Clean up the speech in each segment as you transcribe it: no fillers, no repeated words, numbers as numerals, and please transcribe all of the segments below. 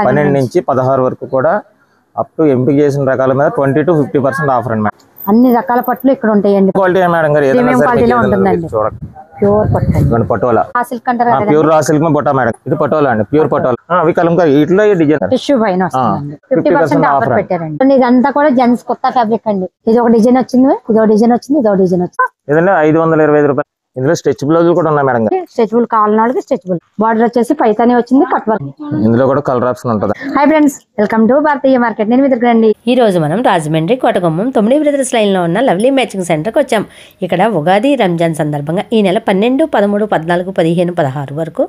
12 నుంచి 16 వరకు కూడా అప్ టు ఎంపిక చేసిన రకాల మీద 20 to 50% ఆఫర్ అండి. అన్ని రకాల పట్లు ఇక్కడ ఉంటాయండి. క్వాలిటీ మేడం గారు ఏదైనా సరే చూడండి. ప్యూర్ పట్టు పటోలా సిల్క్ అంటారు కదా, pure raw silk Botta madam. ఇది పటోలా అండి, ప్యూర్ పటోలా. అవి కలంకారీ వీటిలో డిజైన్ టిష్యూ పైన వస్తుంది. 50% ఆఫర్ పెట్టారండి. ఇదంతా కూడా జెంట్స్ కొత్త ఫ్యాబ్రిక్ అండి. ఇది ఒక డిజైన్ వచ్చింది, ఇదో డిజైన్ వచ్చింది, ఇదో డిజైన్ వచ్చింది. ఇదండి 525 రూపాయలు. ఇందులో స్ట్రెచ్ బ్లౌజులు కూడా ఉన్నాయి మేడం. స్ట్రెచబుల్ కావాలన్న వాళ్ళకి స్ట్రెచబుల్. బార్డర్ వచ్చేసి పైతాని వచ్చింది, కట్ వర్క్. ఇందులో కూడా కలర్ ఆప్షన్ ఉంటుంది. Hi friends, welcome to Bharatiya market. నేను మీ దగ్గరండి. ఈ రోజు మనం రాజమండ్రి కోటగుమ్మం 9 బ్రదర్స్ లైన్ లో ఉన్న లవ్లీ మ్యాచింగ్ సెంటర్కి వచ్చాం. ఇక్కడ ఉగాది రంజాన్ సందర్భంగా ఈ నెల 12, 13, 14, 15, 16 వరకు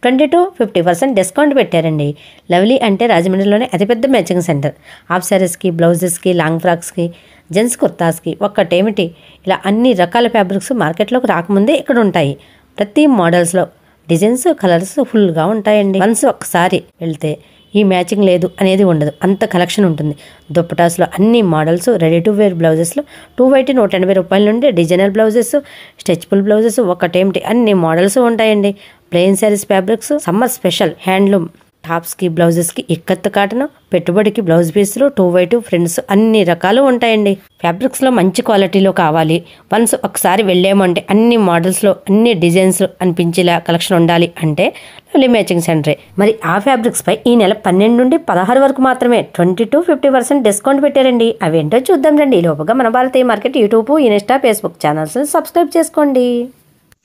20 to 50% డిస్కౌంట్ పెట్టారండి. లవ్లీ అంటే రాజమండ్రిలోనే అతిపెద్ద మ్యాచింగ్ సెంటర్. హాఫ్ శారీస్కి, బ్లౌజెస్కి, లాంగ్ ఫ్రాక్స్కి, జెంట్స్ కుర్తాస్కి ఒక్కటేమిటి ఇలా అన్ని రకాల ఫ్యాబ్రిక్స్ మార్కెట్లోకి రాకముందే ఇక్కడ ఉంటాయి. ప్రతి మోడల్స్లో డిజైన్స్, కలర్స్ ఫుల్గా ఉంటాయండి. వన్స్ ఒక్కసారి వెళ్తే ఈ మ్యాచింగ్ లేదు అనేది ఉండదు, అంత కలెక్షన్ ఉంటుంది. దుప్పటాస్లో అన్ని మోడల్స్, రెడీ టు వేర్ బ్లౌజెస్లో 180 రూపాయల నుండి డిజైనర్ బ్లౌజెస్, స్ట్రెచబుల్ బ్లౌజెస్ ఒక్కటేమిటి అన్ని మోడల్స్ ఉంటాయండి. Plain sarees fabrics, summer special handloom టాప్స్కి, బ్లౌజెస్కి ఇక్కత్ కాటన్, పెట్టుబడికి బ్లౌజ్ పీసులు, 2x2 ఫ్రెండ్స్ అన్ని రకాలు ఉంటాయండి. ఫ్యాబ్రిక్స్లో మంచి క్వాలిటీలో కావాలి, వన్స్ ఒకసారి వెళ్ళామంటే అన్ని మోడల్స్లో అన్ని డిజైన్స్ అనిపించేలా కలెక్షన్ ఉండాలి అంటే లవ్లీ మ్యాచింగ్ సెంటరే. మరి ఆ ఫ్యాబ్రిక్స్పై ఈ నెల 12 నుండి 16 వరకు మాత్రమే 20 to 50% డిస్కౌంట్ పెట్టారండి. అవేంటో చూద్దాం రండి. ఈ లోపుగా మన భారతీయ market YouTube, Insta, Facebook channels subscribe చేసుకోండి.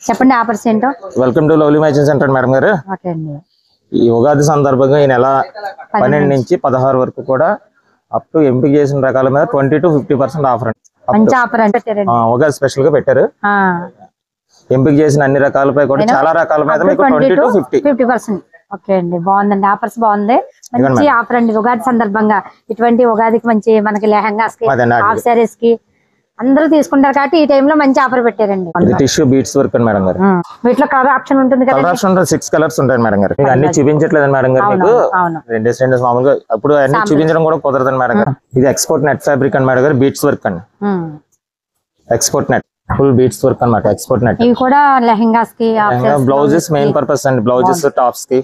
చెప్పండి ఆఫర్స్ ఏంటో. Welcome to lovely matching centre madam గారు. ఓకే అండి. ఈ ఉగాది సందర్భంగా ఈ నెల 12 నుంచి 16 వరకు కూడా అప్ టు ఎంపిక చేసిన రకాల మీద 20 to 50% ఆఫర్ అండి. మంచి ఆఫర్ అని పెట్టారండి. ఉగాది స్పెషల్ గా పెట్టారు. ఎంపిక చేసిన అన్ని రకాలపై కూడా చాలా రకాల మీద మీకు 20 to 50%. ఓకే అండి, బాగుందండి. ఆఫర్స్ బాగుంది, మంచి ఆఫర్ అండి. ఉగాది సందర్భంగా ఇటువంటి ఉగాదికి మంచి మనకి లెహంగాస్ కి, హాఫ్ శారీస్ కి అందరూ తీసుకుంటారు కాబట్టి ఈ టైంలో మంచి ఆఫర్ పెట్టారండి. టిష్యూ బీట్స్ వర్క్ అండి మేడం గారు. వీటిలో కలర్ ఆప్షన్ ఉంటుంది కదా. కలర్ ఆప్షన్ 6 కలర్స్ ఉంటాయి మేడం గారు. మీకు అన్ని చూపించట్లేదు మేడం గారు. మీకు రెండు మామూలుగా అప్పుడు అన్ని చూపించడం కూడా కుదరదండి మేడం గారు. ఇది ఎక్స్పోర్ట్ నెట్ ఫ్యాబ్రిక్ అండి మేడం గారు. బీట్స్ వర్క్ అండి, export net, full beads work అన్నమాట. Export net. ఇవి కూడా లెహంగాస్ కి, బ్లౌజెస్ మెయిన్ పర్పస్ అండి. బ్లౌజెస్, టాప్స్ కి,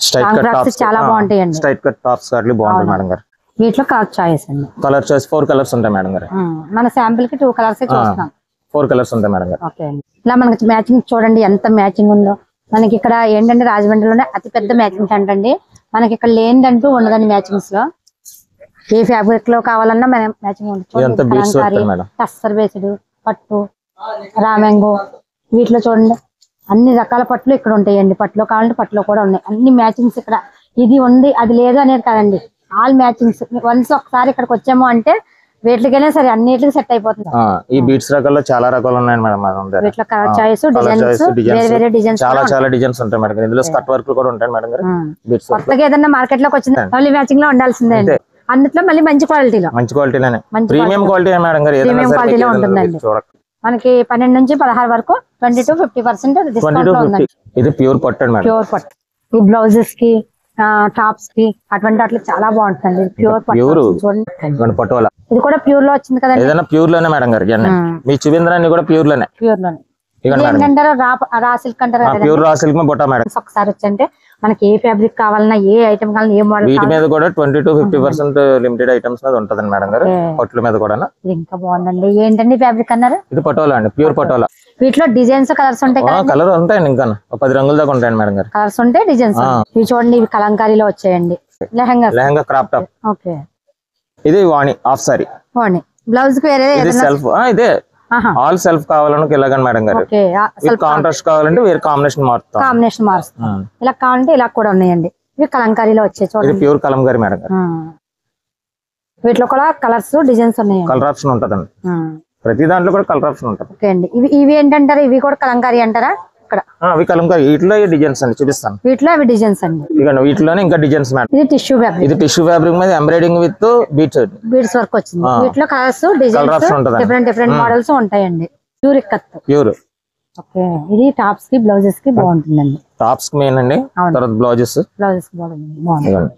స్ట్రైట్ కట్ టాప్స్ చాలా బాగుంటాయండి. స్ట్రైట్ కట్ టాప్స్ అట్లా బాగుంటాయి మేడం గారు. వీటిలో కలర్ చాయిస్ అండి. కలర్ చాయిస్ 4 కలర్స్ ఉంటాయి మేడం గారు. మన శాంపిల్ కి 2 కలర్స్ చూస్తున్నాం. 4 కలర్స్ ఉంటాయి మేడం గారు. ఓకే అండి. ఇలా మనకి మ్యాచింగ్ చూడండి ఎంత మ్యాచింగ్ ఉందో. మనకి ఇక్కడ ఏంటంటే రాజమండ్రిలోనే అతి పెద్ద మ్యాచింగ్ సెంటర్ అండి. మనకి ఇక్కడ లేనిదంటూ ఉండదండి. మ్యాచింగ్స్ లో ఏ ఫ్యాబ్రిక్ లో కావాలన్నా మనం మ్యాచింగ్ ఉంటుంది. టస్సర్ బేస్డ్ పట్టు, రామ్యాంగో, వీటిలో చూడండి అన్ని రకాల పట్లు ఇక్కడ ఉంటాయండి. పట్టులో కావాలంటే పట్టులో కూడా ఉన్నాయి. అన్ని మ్యాచింగ్స్ ఇక్కడ ఇది ఉంది అది లేదు అనేది కాదండి, ఆల్ మ్యాచింగ్స్. వన్స్ ఒకసారి ఇక్కడికి వచ్చాము అంటే వేట్లకైనా సరే అన్నిటికి సెట్ అయిపోతుంది. ఈ బీట్స్ రకాల్లో చాలా రకాలు ఉన్నాయి మేడం. వీటిలో కలర్ చాయిస్, డిజైన్స్, వేరే వేరే డిజైన్స్, చాలా డిజైన్స్ ఉంటాయి మేడం. ఇందులో స్కర్ట్ వర్క్ కూడా ఉంటాయి మేడం గారు. కొత్తగా ఏదన్నా మార్కెట్ లోకి వచ్చింది లవ్లీ మ్యాచింగ్ లో ఉండాల్సిందే అండి. అందులో మళ్ళీ మంచి క్వాలిటీలోనే ప్రీమియం క్వాలిటీ మేడం గారు. ప్రీమియం క్వాలిటీలో ఉంటుందండి. మనకి 12 నుంచి 16 వరకు 20 to 50% డిస్కౌంట్ లో ఉందండి. ఇది ప్యూర్ పట్టు అండి మేడం. ప్యూర్ పట్టు. ఈ బ్లౌజెస్ కి, టాప్స్ కి అటువంటి అట్లా చాలా బాగుంటుంది. ప్యూర్ పటోలా. ఇది కూడా ప్యూర్ లో వచ్చింది కదా. ఏదైనా ప్యూర్ లోనే మేడం గారు. మీ చూపించడానికి కూడా ప్యూర్ లోనే. ఏంటంటారు రా సిల్క్ అంటారు. Pure raw silk Botta madam. ఒకసారి వచ్చంటే మనకి ఏ ఫ్యాబ్రిక్ కావాలన్నా, ఏ ఐటమ్ కావాలన్నా, ఏ మోడల్ వీటి మీద కూడా 20 to 50% లిమిటెడ్ ఐటమ్స్ మీద ఉంటదండి మేడం గారు. పట్ల మీద కూడా ఇంకా బాగుందండి. ఏంటండి ఫ్యాబ్రిక్ అన్నారు? ఇది పటోలా అండి, ప్యూర్ పటోలా. వీటిలో డిజైన్స్, కలర్స్ ఉంటాయి కదా. కలర్ ఉంటాయండి, ఇంకా 10 రంగుల దాకా ఉంటాయండి మేడం గారు. కలర్స్ ఉంటాయి, డిజైన్స్. ఇవి చూడండి, ఇవి కలంకారీలో వచ్చాయండి. Lehenga crop top. ఓకే. ఇది వాణి హాఫ్ సారీ. వాణి బ్లౌజ్ కి వేరే సెల్ఫ్. ఇదే ఆల్ సెల్ఫ్ కావాలని ఇలాగని మేడం గారు. కాంట్రాస్ట్ కావాలంటే వేరే కాంబినేషన్ మారుస్తాం. ఇలా కావాలంటే ఇలా కూడా ఉన్నాయండి. ఇవి కలంకారీలో వచ్చాయి చూడండి. ఇది ప్యూర్ కలంకారీ మేడం గారు. వీటిలో కూడా కలర్స్, డిజైన్స్ ఉన్నాయి. కలర్ ఆప్షన్ ఉంటదండి. ప్రతి దాంట్లో కూడా కలర్ ఆప్షన్ ఉంటుంది. ఓకే అండి. ఇవి ఏంటంటారు? ఇవి కూడా కలంకారీ అంటారా? ఇక్కడ అవి కలంకారీ. వీటిలో డిజైన్స్ అండి, చూపిస్తాను. వీటిలో అవి డిజైన్స్ అండి. ఇక వీటిలోనే ఇంకా డిజైన్స్ మేడం. ఇది టిష్యూ ఫ్యాబ్రిక్. ఇది టిష్యూ ఫ్యాబ్రిక్ మీద ఎంబ్రాయిడింగ్ విత్ బీట్స్ వర్క్ వచ్చింది. వీటిలో కలర్స్, డిజైన్స్, డిఫరెంట్ మోడల్స్ ఉంటాయండి. ప్యూర్ ఇక్కత్. ప్యూర్. ఓకే. ఇది టాప్స్ కి, బ్లౌజెస్ కి బాగుంటుందండి. టాప్స్ కి మెయిన్ అండి. తర్వాత బ్లౌజెస్ బాగుంటుంది.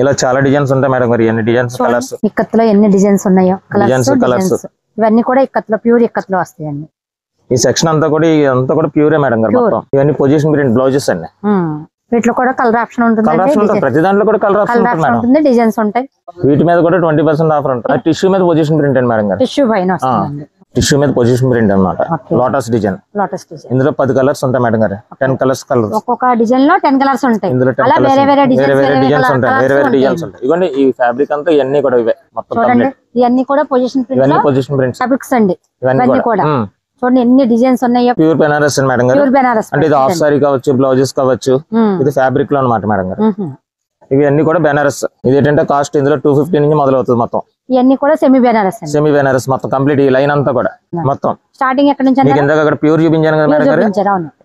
ఇలా చాలా డిజైన్స్ ఉంటాయి మేడం గారు. ఎన్ని డిజైన్స్, కలర్స్. ఇక్కత్ లో ఎన్ని డిజైన్స్ ఉన్నాయో, కలర్స్. ఇవన్నీ కూడా ఇక్కత్ లో, ప్యూర్ ఇక్కత్ లో వస్తాయండి. ఈ సెక్షన్ అంతా కూడా ప్యూరే మేడం గారు. మొత్తం ఇవన్నీ పొజిషన్ ప్రింట్ బ్లౌజెస్ అండి. వీటిలో కూడా కలర్ ఆప్షన్ ఉంటుంది, ప్రతి దాంట్లో కూడా కలర్ ఆప్షన్ ఉంటుంది, డిజైన్స్ ఉంటాయి. వీటి మీద కూడా 20% ఆఫర్ ఉంటుంది. టిష్యూ మీద పొజిషన్ ప్రింట్ అండి మేడం గారు. టిష్యూ పైన వస్తుంది, టిష్యూ మీద పొజిషన్ ప్రింట్ అన్నమాట. Lotus design. ఇందులో 10 కలర్స్ ఉంటాయి మేడం గారు. 10 కలర్స్. ఒక్కొక్క డిజైన్ లో 10 కలర్స్ ఉంటాయి. అలా వేరే వేరే డిజైన్స్ ఉంటాయి, వేరే వేరే డిజైన్స్ ఉంటాయి. ఇవ్వండి ఈ ఫ్యాబ్రిక్ అంతా ఇవన్నీ కూడా ఇవే మొత్తం కంప్లీట్. ఇవన్నీ కూడా పొజిషన్ ప్రింట్, ఇవన్నీ పొజిషన్ ప్రింట్స్ ఫ్యాబ్రిక్స్ అండి. ఇవన్నీ కూడా చూడండి ఎన్ని డిజైన్స్ ఉన్నాయో. ప్యూర్ బెనారస్ మేడం గారు. ప్యూర్ బెనారస్ అంటే ఇది హాఫ్ సారీ కావచ్చు, బ్లౌజెస్ కావచ్చు, ఇది ఫ్యాబ్రిక్ లో అన్నమాట మేడం గారు. ఇవి అన్ని కూడా బెనారస్. ఇది ఏంటంటే కాస్ట్ ఇందులో 250 నుంచి మొదలవుతుంది మొత్తం. ఇవన్నీ కూడా సెమీ బెనారస్. సెమీ బెనారస్ మొత్తం కంప్లీట్. ఈ లైన్ అంతా కూడా మొత్తం స్టార్టింగ్ ఎక్కడ నుంచి మీకు ఇందాక అక్కడ ప్యూర్ చూపించాను కదా మేడం గారు.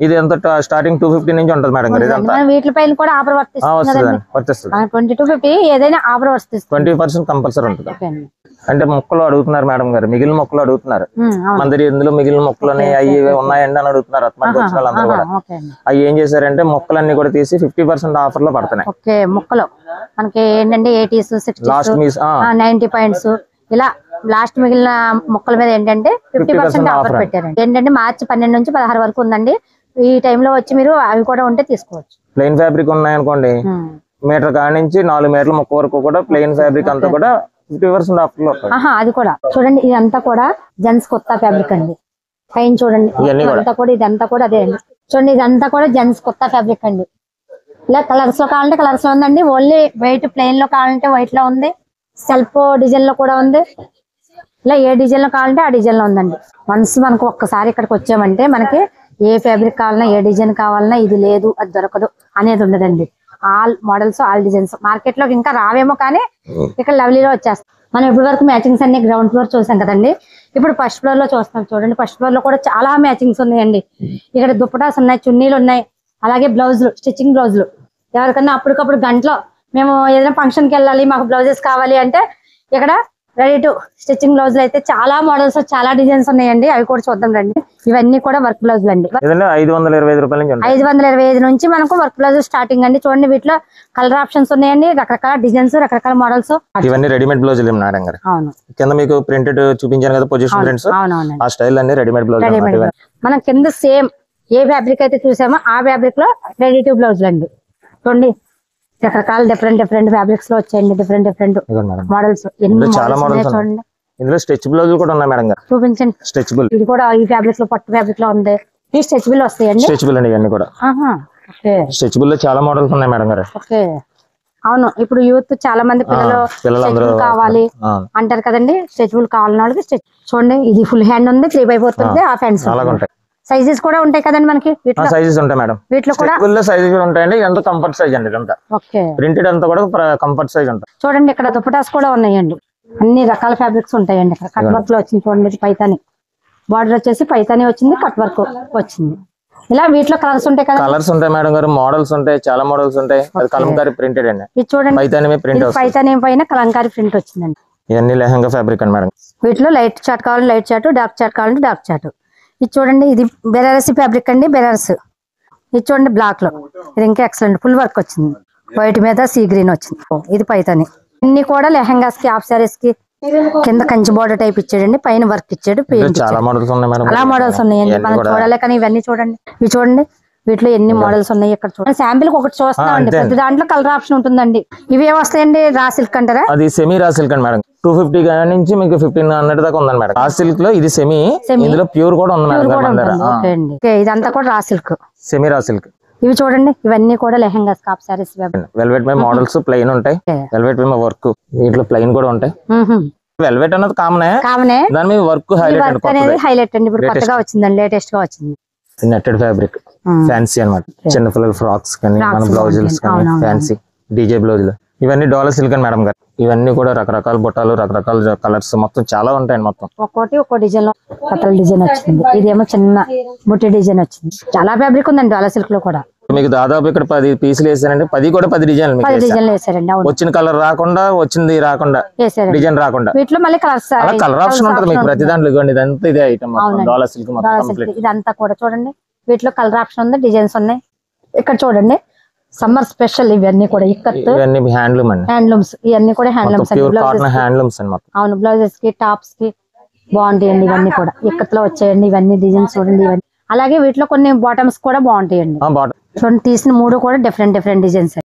ఇది ఎంత స్టార్టింగ్ 250 నుంచి ఉంటుంది మేడం గారు. ఇదంతా వీటిపైన కూడా ఆఫర్ వర్తిస్తుంది. 2250 ఏదైనా ఆఫర్ వర్తిస్తుంది. 20% కంపల్సరీ ఉంటుంది. అంటే మొక్కలు అడుగుతున్నారు మేడం గారు, మిగిలిన మొక్కలు అడుగుతున్నారు. మందరి ఇందులో మిగిలిన మొక్కలు అవి ఉన్నాయండి అని అడుగుతున్నారు. అత్మకి వచ్చిన వాళ్ళందరూ కూడా అవి ఏం చేశారంటే మొక్కలన్నీ కూడా తీసి 50% ఆఫర్ లో పడుతున్నాయి. మొక్కలు మనకి ఏంటంటే 80s 60s 90 పాయింట్స్ ఇలా లాస్ట్ మిగిలిన మొక్కల మీద ఏంటంటే 50% ఆఫర్ పెట్టారండి. ఏంటంటే మార్చి 12 నుంచి 16 వరకు ఉందండి. ఈ టైంలో వచ్చి మీరు అవి కూడా ఉంటే తీసుకోవచ్చు. ప్లెయిన్ ఫ్యాబ్రిక్ ఉన్నాయనుకోండి, మీటర్ కాడి నుంచి 4 మీటర్ల మొక్క వరకు కూడా ప్లెయిన్ ఫ్యాబ్రిక్ అంతా కూడా 50% ఆఫర్ లో. అది కూడా చూడండి, ఇదంతా కూడా జెంట్స్ కొత్త ఫ్యాబ్రిక్ అండి. పైన చూడండి ఇదంతా కూడా అదే అండి. చూడండి ఇదంతా కూడా జెంట్స్ కొత్త ఫ్యాబ్రిక్ అండి. ఇలా కలర్స్ లో కావాలంటే కలర్స్ లో ఉందండి. ఓన్లీ వైట్ ప్లెయిన్ లో కావాలంటే వైట్ లో ఉంది. సెల్ఫ్ డిజైన్ లో కూడా ఉంది. ఇలా ఏ డిజైన్ లో కావాలంటే ఆ డిజైన్ లో ఉందండి. వన్స్ మనకు ఒక్కసారి ఇక్కడికి వచ్చామంటే మనకి ఏ ఫ్యాబ్రిక్ కావాలన్నా, ఏ డిజైన్ కావాలన్నా, ఇది లేదు అది దొరకదు అనేది ఉండదండి. All models, all designs market లోకి ఇంకా రావేమో, కానీ ఇక్కడ లవ్లీలో వచ్చేస్తాం. మనం ఇప్పటి వరకు మ్యాచింగ్స్ అన్ని గ్రౌండ్ ఫ్లోర్ చూసాం కదండి. ఇప్పుడు ఫస్ట్ ఫ్లోర్ లో చూస్తాం. చూడండి ఫస్ట్ ఫ్లోర్ లో కూడా చాలా మ్యాచింగ్స్ ఉన్నాయండి. ఇక్కడ దుప్పటాస్ ఉన్నాయి, చున్నీలు ఉన్నాయి, అలాగే బ్లౌజులు, స్టిచ్చింగ్ బ్లౌజులు. ఎవరికన్నా అప్పటికప్పుడు గంటలో మేము ఏదైనా ఫంక్షన్కి వెళ్ళాలి, మాకు బ్లౌజెస్ కావాలి అంటే ఇక్కడ రెడీ టు స్టిచ్చింగ్ బ్లౌజులు అయితే చాలా మోడల్స్, చాలా డిజైన్స్ ఉన్నాయండి. అవి కూడా చూద్దాం రండి. ఇవన్నీ కూడా వర్క్ బ్లౌజులు అండి. 525 రూపాయల నుంచి 525 నుంచి మనకు వర్క్ బ్లౌజ్ స్టార్టింగ్ అండి. చూడండి వీటిలో కలర్ ఆప్షన్స్ ఉన్నాయండి, రకరకాల డిజైన్స్, రకరకాల మోడల్స్. ఇవన్నీ రెడీమేడ్ బ్లౌజులు మేడం గారు. అవును, కింద మీకు ప్రింటెడ్ చూపించాను కదా పొజిషన్ ప్రింట్స్. అవునవును, ఆ స్టైల్ అన్ని రెడీమేడ్ బ్లౌజ్. మనం కింద సేమ్ ఏ ఫ్యాబ్రిక్ అయితే చూసామో ఆ ఫ్యాబ్రిక్ లో రెడీ టు బ్లౌజులు అండి. చూడండి రకరకాల డిఫరెంట్ ఫ్యాబ్రిక్స్ లో వచ్చాయండి. డిఫరెంట్ మోడల్స్, చాలా మోడల్స్ చూడండి. ఇందులో స్ట్రెచబుల్ కూడా ఉన్నాయి మేడం గారు. చూపించండి. స్ట్రెచబుల్ ఇది కూడా ఈ ఫ్యాబ్రిక్ లో, పట్టు ఫ్యాబ్రిక్ లో ఉంది. ఈ స్ట్రెచబుల్ వస్తాయండి. స్ట్రెచబుల్ అండి ఇవన్నీ కూడా. స్ట్రెచబుల్ లో చాలా మోడల్స్ ఉన్నాయి మేడం గారు. అవును, ఇప్పుడు యూత్ చాలా మంది పిల్లలు కావాలి అంటారు కదండి. స్ట్రెచబుల్ కావాలన్న వాళ్ళకి చూడండి, ఇది ఫుల్ హ్యాండ్ ఉంది, 3/4 ఉంది, హాఫ్ హ్యాండ్స్. సైజెస్ కూడా ఉంటాయి కదండి మనకి. సైజెస్ ఉంటాయి మేడం. వీటిలో కూడా సైజెస్ ఉంటాయండి. ఎంత కంఫర్ట్ సైజ్ అండి ఇదంతా. ప్రింటెడ్ అంతా కూడా కంఫర్ట్ సైజ్ ఉంటుంది. చూడండి ఇక్కడ దుపటాస్ కూడా ఉన్నాయండి. అన్ని రకాల ఫ్యాబ్రిక్స్ ఉంటాయండి. ఇక్కడ కట్ వర్క్ లో వచ్చింది చూడండి. పైతాని బార్డర్ వచ్చేసి పైతాని వచ్చింది, కట్ వర్క్ వచ్చింది. ఇలా వీటిలో కలర్స్ ఉంటాయి కదా. కలర్స్ ఉంటాయి మేడం గారు, మోడల్స్ ఉంటాయి, చాలా మోడల్స్ ఉంటాయి. అది కలంకారీ ప్రింటెడ్ అండి. ఇది చూడండి పైతాని పైన కలంకారీ ప్రింట్ వచ్చిందండి. ఇవన్నీ లెహంగా ఫ్యాబ్రిక్ అండి మేడం. వీటిలో లైట్ చాట్ కావాలంటే లైట్ చాట్, డార్క్ చాట్ కావాలంటే డార్క్ చాట్. ఇది చూడండి, ఇది బెనారసి ఫ్యాబ్రిక్ అండి, బెనారస్. ఇది చూడండి బ్లాక్ లో, ఇది ఇంకా ఎక్సలెంట్ ఫుల్ వర్క్ వచ్చింది. వైట్ మీద సీ గ్రీన్ వచ్చింది. ఇది పైతాని. ఇన్ని కూడా లెహంగాస్ కి, హాఫ్ సారీస్ కి కింద కంచి బోర్డర్ టైప్ ఇచ్చాడండి, పైన వర్క్ ఇచ్చాడు. చాలా మోడల్స్ ఉన్నాయి మేడం. అలా మోడల్స్ ఉన్నాయండి, మనం చూడాలి. కానీ ఇవన్నీ చూడండి, ఇవి చూడండి వీటిలో ఎన్ని మోడల్స్ ఉన్నాయి. ఇక్కడ చూడండి శాంపిల్ ఒకటి చూస్తామండి. ప్రతి దాంట్లో కలర్ ఆప్షన్ ఉంటుందండి. ఇవి ఏమొస్తాయండి, రా సిల్క్ అంటారా? అది సెమీ రా సిల్క్ అండి మేడం. 250 నుంచి మీకు 1500 దాకా ఉందండి మేడం. రా సిల్క్ లో ఇది సెమీ, ఇందులో ప్యూర్ కూడా ఉంది మేడం. ఇదంతా కూడా raw silk, semi raw silk. ఇవి చూడండి, ఇవన్నీ కూడా లెహంగాస్, హాఫ్ సారీస్. వెల్వెట్ మీద మోడల్స్ ప్లెయిన్ ఉంటాయి, వెల్వెట్ మీద వర్క్. వీటిలో ప్లెయిన్ కూడా ఉంటాయి. వెల్వెట్ అన్నది కామనే, దాని మీద వర్క్ హైలైట్ అండి. ఇప్పుడు కొత్తగా వచ్చిందండి, లేటెస్ట్ గా వచ్చింది. నెట్టెడ్ ఫ్యాబ్రిక్, ఫ్యాన్సీ అన్నమాట. చిన్న పిల్లల ఫ్రాక్స్ కానీ, మన బ్లౌజులు కానీ, ఫ్యాన్సీ డీజే బ్లౌజులు. ఇవన్నీ డాలర్ సిల్క్ అండి మేడం గారు. ఇవన్నీ కూడా రకరకాల బుట్టాలు, రకరకాల కలర్స్, మొత్తం చాలా ఉంటాయండి. మొత్తం ఒక్కో డిజైన్ లో కట్టల డిజైన్ వచ్చింది. ఇదేమో చిన్న బుట్టి డిజైన్ వచ్చింది. చాలా ఫ్యాబ్రిక్ ఉందండి డాలర్ సిల్క్ లో కూడా. మీకు దాదాపు ఇక్కడ 10 పీసులు వేసారండి. 10 కూడా 10 డిజైన్లు వేసారండి. వచ్చిన కలర్ రాకుండా, వచ్చింది రాకుండా, డిజైన్ రాకుండా, వీటిలో మళ్ళీ కలర్ ఆప్షన్ ఉంటుంది మీకు ప్రతి దాంట్లో. ఇవ్వండి, ఇదంతా ఇదే ఐటమ్ డాలర్ సిల్క్ మొత్తం. ఇదంతా కూడా చూడండి, వీటిలో కలర్ ఆప్షన్ ఉంది, డిజైన్స్ ఉన్నాయి. ఇక్కడ చూడండి సమ్మర్ స్పెషల్ ఇవన్నీ కూడా ఇక్కత్, ఇవన్నీ హ్యాండ్లూమ్ అండి. హ్యాండ్లూమ్స్ ఇవన్నీ కూడా హ్యాండ్లూమ్స్ అండి. అవును, బ్లౌజెస్ కి, టాప్స్ కి బాగుంటాయండి. ఇవన్నీ కూడా ఇక్కత్ లో వచ్చాయండి. ఇవన్నీ డిజైన్స్ చూడండి. ఇవన్నీ అలాగే వీటిలో కొన్ని బాటమ్స్ కూడా బాగుంటాయండి. చూడండి తీసిన 3 కూడా డిఫరెంట్ డిజైన్స్.